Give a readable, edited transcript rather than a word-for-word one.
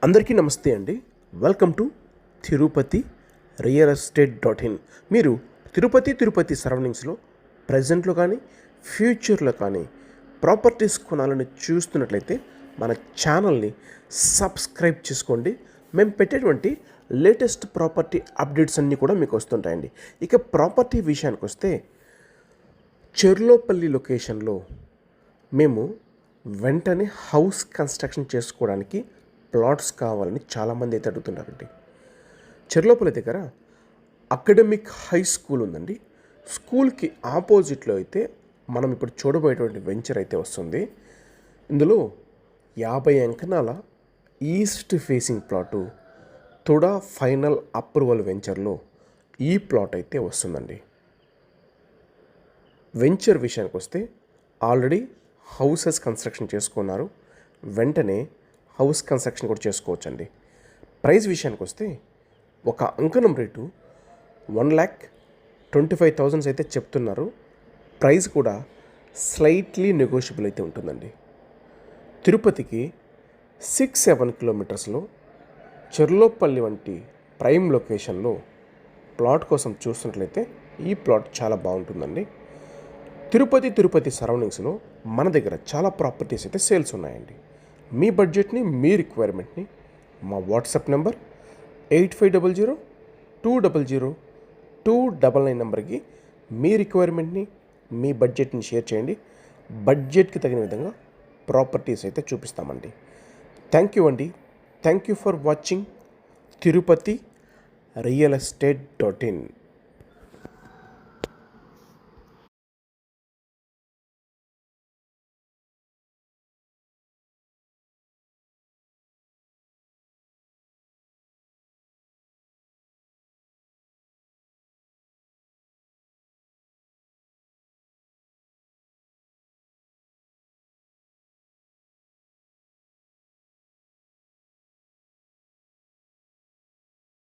అందరికీ నమస్తే అండి. Welcome to Tirupati real estate dot in. మీరు తిరుపతి సరౌండింగ్స్లో ప్రజెంట్లో కానీ ఫ్యూచర్లో కానీ ప్రాపర్టీస్ కొనాలని చూస్తున్నట్లయితే మన ఛానల్ని సబ్స్క్రైబ్ చేసుకోండి. మేము పెట్టేటువంటి లేటెస్ట్ ప్రాపర్టీ అప్డేట్స్ అన్నీ కూడా మీకు వస్తుంటాయండి. ఇక ప్రాపర్టీ విషయానికి వస్తే చెర్లోపల్లి లొకేషన్లో మేము వెంటనే హౌస్ కన్స్ట్రక్షన్ చేసుకోవడానికి ప్లాట్స్ కావాలని చాలామంది అయితే అడుగుతున్నారండి. చెర్లోపల్లి దగ్గర అకాడమిక్ హై స్కూల్ ఉందండి. స్కూల్కి ఆపోజిట్లో అయితే మనం ఇప్పుడు చూడబోయేటువంటి వెంచర్ అయితే వస్తుంది. ఇందులో 50 అంకణాల east facing plot TUDA final approval వెంచర్లో ఈ ప్లాట్ అయితే వస్తుందండి. వెంచర్ విషయానికి వస్తే ఆల్రెడీ హౌసెస్ కన్స్ట్రక్షన్ చేసుకున్నారు. వెంటనే హౌస్ కన్స్ట్రక్షన్ కూడా చేసుకోవచ్చండి. ప్రైస్ విషయానికి వస్తే ఒక అంకణం రేటు 1,25,000 అయితే చెప్తున్నారు. ప్రైస్ కూడా స్లైట్లీ నెగోషియబుల్ అయితే ఉంటుందండి. తిరుపతికి 6-7 కిలోమీటర్స్లో చెర్లోపల్లి వంటి ప్రైమ్ లొకేషన్లో ప్లాట్ కోసం చూస్తున్నట్లయితే ఈ ప్లాట్ చాలా బాగుంటుందండి. తిరుపతి సరౌండింగ్స్లో మన దగ్గర చాలా ప్రాపర్టీస్ అయితే సేల్స్ ఉన్నాయండి. మీ బడ్జెట్ని, మీ రిక్వైర్మెంట్ని మా వాట్సాప్ నెంబర్ 8500-200-299 నెంబర్కి మీ రిక్వైర్మెంట్ని, మీ బడ్జెట్ని షేర్ చేయండి. బడ్జెట్కి తగిన విధంగా ప్రాపర్టీస్ అయితే చూపిస్తామండి. థ్యాంక్ యూ అండి. Thank you for watching Tirupati real estate dot in.